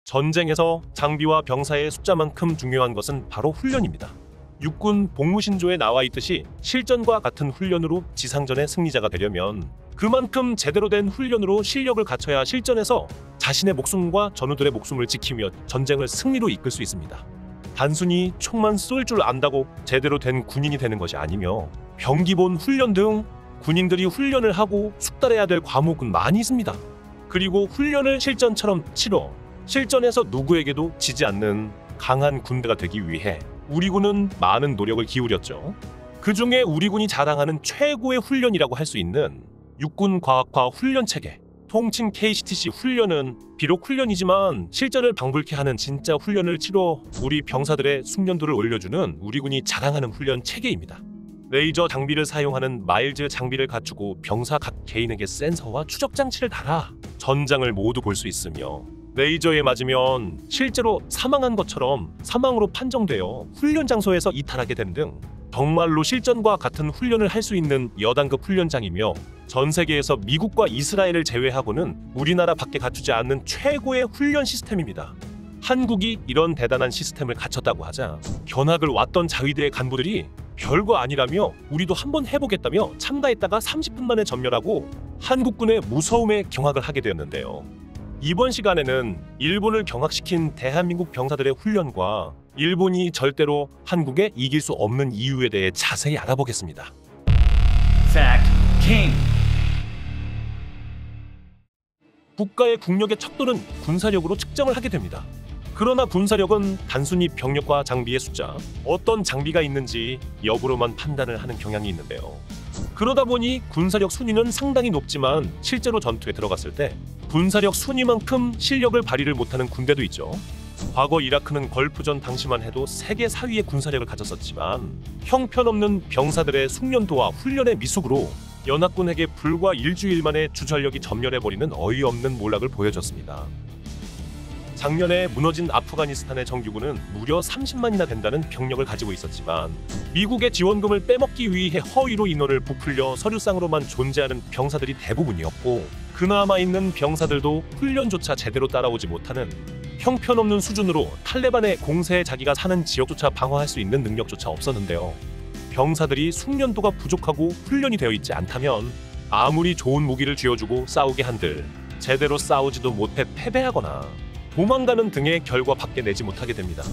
전쟁에서 장비와 병사의 숫자만큼 중요한 것은 바로 훈련입니다. 육군 복무신조에 나와 있듯이 실전과 같은 훈련으로 지상전의 승리자가 되려면 그만큼 제대로 된 훈련으로 실력을 갖춰야 실전에서 자신의 목숨과 전우들의 목숨을 지키며 전쟁을 승리로 이끌 수 있습니다. 단순히 총만 쏠 줄 안다고 제대로 된 군인이 되는 것이 아니며 병기본 훈련 등 군인들이 훈련을 하고 숙달해야 될 과목은 많이 있습니다. 그리고 훈련을 실전처럼 치러 실전에서 누구에게도 지지 않는 강한 군대가 되기 위해 우리 군은 많은 노력을 기울였죠. 그 중에 우리 군이 자랑하는 최고의 훈련이라고 할 수 있는 육군 과학화 훈련 체계, 통칭 KCTC 훈련은 비록 훈련이지만 실전을 방불케 하는 진짜 훈련을 치러 우리 병사들의 숙련도를 올려주는 우리 군이 자랑하는 훈련 체계입니다. 레이저 장비를 사용하는 마일즈 장비를 갖추고 병사 각 개인에게 센서와 추적 장치를 달아 전장을 모두 볼 수 있으며 레이저에 맞으면 실제로 사망한 것처럼 사망으로 판정되어 훈련 장소에서 이탈하게 되는 등 정말로 실전과 같은 훈련을 할 수 있는 여단급 훈련장이며 전 세계에서 미국과 이스라엘을 제외하고는 우리나라 밖에 갖추지 않는 최고의 훈련 시스템입니다. 한국이 이런 대단한 시스템을 갖췄다고 하자 견학을 왔던 자위대의 간부들이 별거 아니라며 우리도 한번 해보겠다며 참가했다가 30분 만에 전멸하고 한국군의 무서움에 경악을 하게 되었는데요. 이번 시간에는 일본을 경악시킨 대한민국 병사들의 훈련과 일본이 절대로 한국에 이길 수 없는 이유에 대해 자세히 알아보겠습니다. Fact King. 국가의 국력의 척도는 군사력으로 측정을 하게 됩니다. 그러나 군사력은 단순히 병력과 장비의 숫자, 어떤 장비가 있는지 여부로만 판단을 하는 경향이 있는데요. 그러다 보니 군사력 순위는 상당히 높지만 실제로 전투에 들어갔을 때 군사력 순위만큼 실력을 발휘를 못하는 군대도 있죠. 과거 이라크는 걸프전 당시만 해도 세계 4위의 군사력을 가졌었지만 형편없는 병사들의 숙련도와 훈련의 미숙으로 연합군에게 불과 일주일 만에 주전력이 전멸해버리는 어이없는 몰락을 보여줬습니다. 작년에 무너진 아프가니스탄의 정규군은 무려 30만이나 된다는 병력을 가지고 있었지만 미국의 지원금을 빼먹기 위해 허위로 인원을 부풀려 서류상으로만 존재하는 병사들이 대부분이었고 그 남아있는 병사들도 훈련조차 제대로 따라오지 못하는 형편없는 수준으로 탈레반의 공세에 자기가 사는 지역조차 방어할 수 있는 능력조차 없었는데요. 병사들이 숙련도가 부족하고 훈련이 되어 있지 않다면 아무리 좋은 무기를 쥐어주고 싸우게 한들 제대로 싸우지도 못해 패배하거나 도망가는 등의 결과밖에 내지 못하게 됩니다.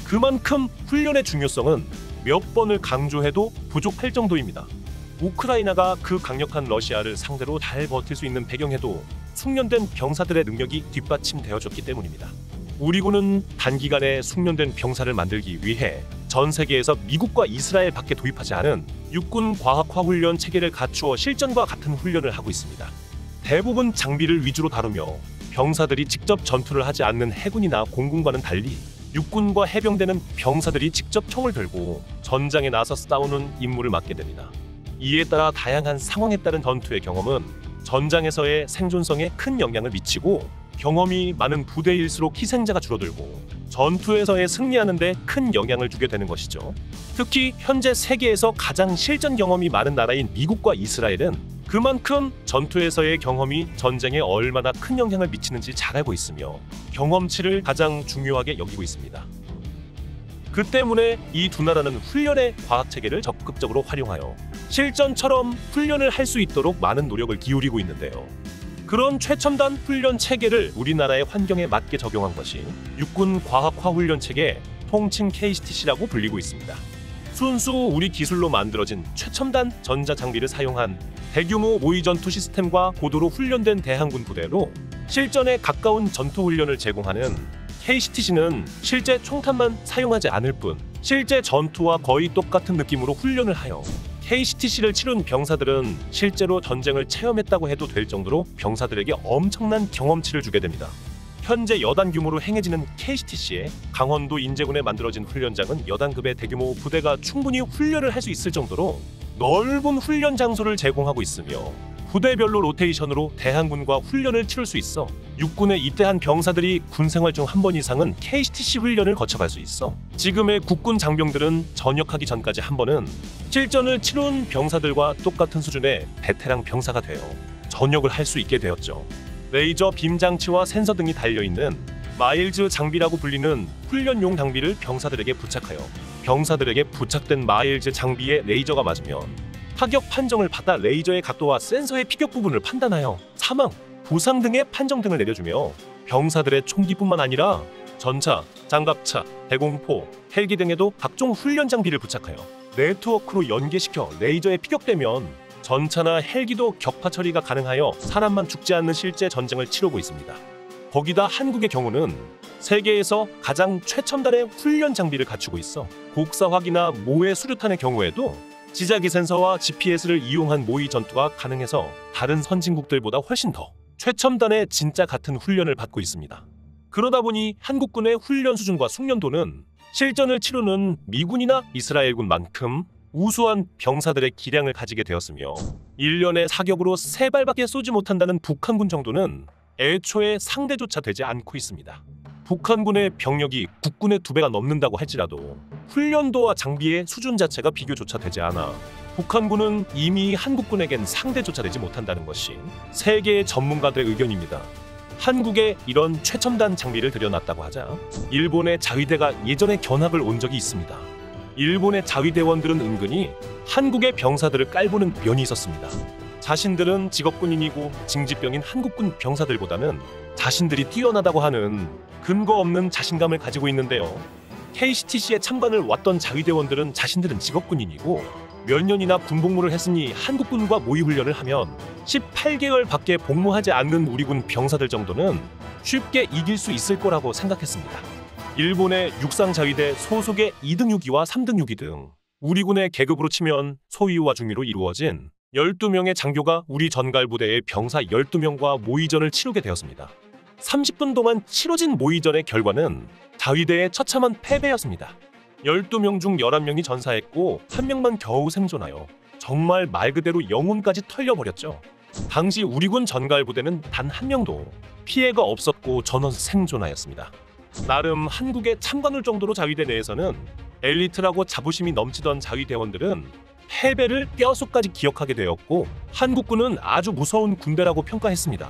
그만큼 훈련의 중요성은 몇 번을 강조해도 부족할 정도입니다. 우크라이나가 그 강력한 러시아를 상대로 잘 버틸 수 있는 배경에도 숙련된 병사들의 능력이 뒷받침되어졌기 때문입니다. 우리 군은 단기간에 숙련된 병사를 만들기 위해 전 세계에서 미국과 이스라엘 밖에 도입하지 않은 육군 과학화 훈련 체계를 갖추어 실전과 같은 훈련을 하고 있습니다. 대부분 장비를 위주로 다루며 병사들이 직접 전투를 하지 않는 해군이나 공군과는 달리 육군과 해병대는 병사들이 직접 총을 들고 전장에 나서 싸우는 임무를 맡게 됩니다. 이에 따라 다양한 상황에 따른 전투의 경험은 전장에서의 생존성에 큰 영향을 미치고 경험이 많은 부대일수록 희생자가 줄어들고 전투에서의 승리하는 데 큰 영향을 주게 되는 것이죠. 특히 현재 세계에서 가장 실전 경험이 많은 나라인 미국과 이스라엘은 그만큼 전투에서의 경험이 전쟁에 얼마나 큰 영향을 미치는지 잘 알고 있으며 경험치를 가장 중요하게 여기고 있습니다. 그 때문에 이 두 나라는 훈련의 과학체계를 적극적으로 활용하여 실전처럼 훈련을 할 수 있도록 많은 노력을 기울이고 있는데요. 그런 최첨단 훈련 체계를 우리나라의 환경에 맞게 적용한 것이 육군 과학화 훈련 체계, 통칭 KCTC라고 불리고 있습니다. 순수 우리 기술로 만들어진 최첨단 전자장비를 사용한 대규모 모의전투 시스템과 고도로 훈련된 대항군 부대로 실전에 가까운 전투훈련을 제공하는 KCTC는 실제 총탄만 사용하지 않을 뿐 실제 전투와 거의 똑같은 느낌으로 훈련을 하여 KCTC를 치른 병사들은 실제로 전쟁을 체험했다고 해도 될 정도로 병사들에게 엄청난 경험치를 주게 됩니다. 현재 여단 규모로 행해지는 KCTC에 강원도 인제군에 만들어진 훈련장은 여단급의 대규모 부대가 충분히 훈련을 할 수 있을 정도로 넓은 훈련 장소를 제공하고 있으며 부대별로 로테이션으로 대항군과 훈련을 치를 수 있어 육군에 입대한 병사들이 군생활 중 한 번 이상은 KCTC 훈련을 거쳐갈 수 있어 지금의 국군 장병들은 전역하기 전까지 한 번은 실전을 치룬 병사들과 똑같은 수준의 베테랑 병사가 되어 전역을 할 수 있게 되었죠. 레이저 빔 장치와 센서 등이 달려있는 마일즈 장비라고 불리는 훈련용 장비를 병사들에게 부착하여 병사들에게 부착된 마일즈 장비에 레이저가 맞으면 타격 판정을 받아 레이저의 각도와 센서의 피격 부분을 판단하여 사망, 부상 등의 판정 등을 내려주며 병사들의 총기뿐만 아니라 전차, 장갑차, 대공포, 헬기 등에도 각종 훈련 장비를 부착하여 네트워크로 연계시켜 레이저에 피격되면 전차나 헬기도 격파 처리가 가능하여 사람만 죽지 않는 실제 전쟁을 치르고 있습니다. 거기다 한국의 경우는 세계에서 가장 최첨단의 훈련 장비를 갖추고 있어 곡사화기나 모해 수류탄의 경우에도 지자기 센서와 GPS를 이용한 모의 전투가 가능해서 다른 선진국들보다 훨씬 더 최첨단의 진짜 같은 훈련을 받고 있습니다. 그러다 보니 한국군의 훈련 수준과 숙련도는 실전을 치르는 미군이나 이스라엘군만큼 우수한 병사들의 기량을 가지게 되었으며 1년에 사격으로 3발밖에 쏘지 못한다는 북한군 정도는 애초에 상대조차 되지 않고 있습니다. 북한군의 병력이 국군의 2배가 넘는다고 할지라도 훈련도와 장비의 수준 자체가 비교조차 되지 않아 북한군은 이미 한국군에겐 상대조차 되지 못한다는 것이 세계의 전문가들의 의견입니다. 한국에 이런 최첨단 장비를 들여놨다고 하자 일본의 자위대가 예전에 견학을 온 적이 있습니다. 일본의 자위대원들은 은근히 한국의 병사들을 깔보는 면이 있었습니다. 자신들은 직업군인이고 징집병인 한국군 병사들보다는 자신들이 뛰어나다고 하는 근거 없는 자신감을 가지고 있는데요. KCTC에 참관을 왔던 자위대원들은 자신들은 직업군인이고 몇 년이나 군복무를 했으니 한국군과 모의훈련을 하면 18개월 밖에 복무하지 않는 우리 군 병사들 정도는 쉽게 이길 수 있을 거라고 생각했습니다. 일본의 육상자위대 소속의 2등 6위와 3등 6위 등 우리 군의 계급으로 치면 소위와 중위로 이루어진 12명의 장교가 우리 전갈부대의 병사 12명과 모의전을 치르게 되었습니다. 30분 동안 치러진 모의전의 결과는 자위대의 처참한 패배였습니다. 12명 중 11명이 전사했고 1명만 겨우 생존하여 정말 말 그대로 영혼까지 털려버렸죠. 당시 우리 군 전갈부대는 단 1명도 피해가 없었고 전원 생존하였습니다. 나름 한국에 참관올 정도로 자위대 내에서는 엘리트라고 자부심이 넘치던 자위대원들은 패배를 뼛속까지 기억하게 되었고 한국군은 아주 무서운 군대라고 평가했습니다.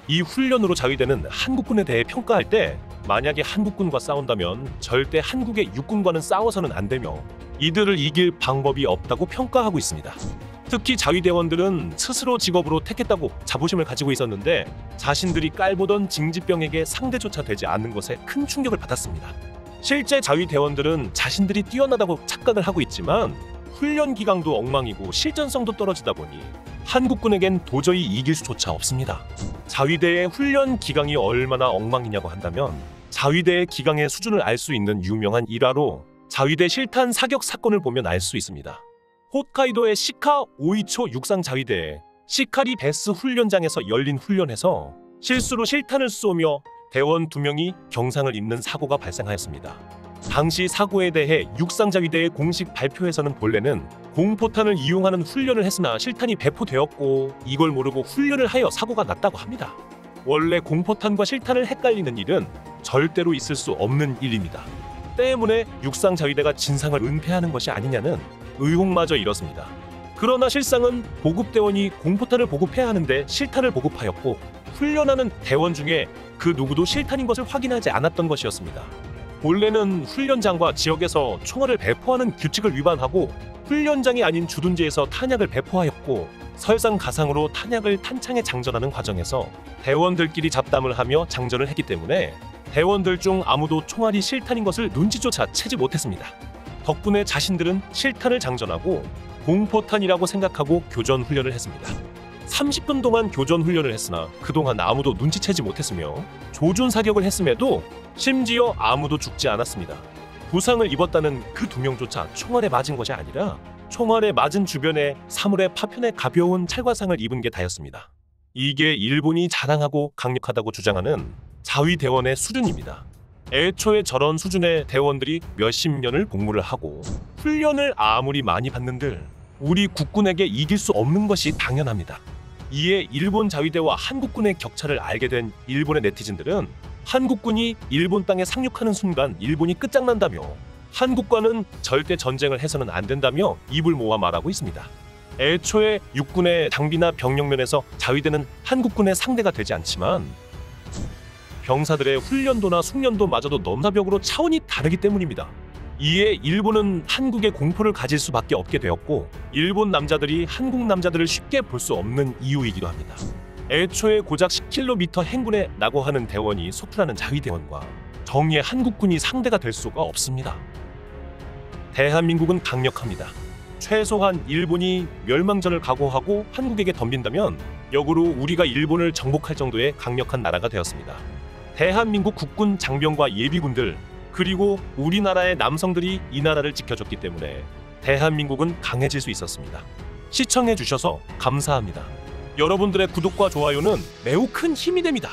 이 훈련으로 자위대는 한국군에 대해 평가할 때 만약에 한국군과 싸운다면 절대 한국의 육군과는 싸워서는 안 되며 이들을 이길 방법이 없다고 평가하고 있습니다. 특히 자위대원들은 스스로 직업으로 택했다고 자부심을 가지고 있었는데 자신들이 깔보던 징집병에게 상대조차 되지 않는 것에 큰 충격을 받았습니다. 실제 자위대원들은 자신들이 뛰어나다고 착각을 하고 있지만 훈련 기강도 엉망이고 실전성도 떨어지다 보니 한국군에겐 도저히 이길 수조차 없습니다. 자위대의 훈련 기강이 얼마나 엉망이냐고 한다면 자위대의 기강의 수준을 알 수 있는 유명한 일화로 자위대 실탄 사격 사건을 보면 알 수 있습니다. 홋카이도의 시카 오이초 육상 자위대의 시카리 베스 훈련장에서 열린 훈련에서 실수로 실탄을 쏘며 대원 2명이 경상을 입는 사고가 발생하였습니다. 당시 사고에 대해 육상자위대의 공식 발표에서는 본래는 공포탄을 이용하는 훈련을 했으나 실탄이 배포되었고 이걸 모르고 훈련을 하여 사고가 났다고 합니다. 원래 공포탄과 실탄을 헷갈리는 일은 절대로 있을 수 없는 일입니다. 때문에 육상자위대가 진상을 은폐하는 것이 아니냐는 의혹마저 이렇습니다. 그러나 실상은 보급대원이 공포탄을 보급해야 하는데 실탄을 보급하였고 훈련하는 대원 중에 그 누구도 실탄인 것을 확인하지 않았던 것이었습니다. 본래는 훈련장과 지역에서 총알을 배포하는 규칙을 위반하고 훈련장이 아닌 주둔지에서 탄약을 배포하였고 설상가상으로 탄약을 탄창에 장전하는 과정에서 대원들끼리 잡담을 하며 장전을 했기 때문에 대원들 중 아무도 총알이 실탄인 것을 눈치조차 채지 못했습니다. 덕분에 자신들은 실탄을 장전하고 공포탄이라고 생각하고 교전 훈련을 했습니다. 30분 동안 교전 훈련을 했으나 그동안 아무도 눈치채지 못했으며 조준 사격을 했음에도 심지어 아무도 죽지 않았습니다. 부상을 입었다는 그 2명조차 총알에 맞은 것이 아니라 총알에 맞은 주변에 사물의 파편에 가벼운 찰과상을 입은 게 다였습니다. 이게 일본이 자랑하고 강력하다고 주장하는 자위대원의 수준입니다. 애초에 저런 수준의 대원들이 몇십 년을 복무를 하고 훈련을 아무리 많이 받는들 우리 국군에게 이길 수 없는 것이 당연합니다. 이에 일본 자위대와 한국군의 격차를 알게 된 일본의 네티즌들은 한국군이 일본 땅에 상륙하는 순간 일본이 끝장난다며 한국과는 절대 전쟁을 해서는 안 된다며 입을 모아 말하고 있습니다. 애초에 육군의 장비나 병력 면에서 자위대는 한국군의 상대가 되지 않지만 병사들의 훈련도나 숙련도마저도 넘사벽으로 차원이 다르기 때문입니다. 이에 일본은 한국에 공포를 가질 수밖에 없게 되었고, 일본 남자들이 한국 남자들을 쉽게 볼 수 없는 이유이기도 합니다. 애초에 고작 10km 행군에 라고 하는 대원이 소프라는 자위대원과 정의의 한국군이 상대가 될 수가 없습니다. 대한민국은 강력합니다. 최소한 일본이 멸망전을 각오하고 한국에게 덤빈다면 역으로 우리가 일본을 정복할 정도의 강력한 나라가 되었습니다. 대한민국 국군 장병과 예비군들, 그리고 우리나라의 남성들이 이 나라를 지켜줬기 때문에 대한민국은 강해질 수 있었습니다. 시청해 주셔서 감사합니다. 여러분들의 구독과 좋아요는 매우 큰 힘이 됩니다.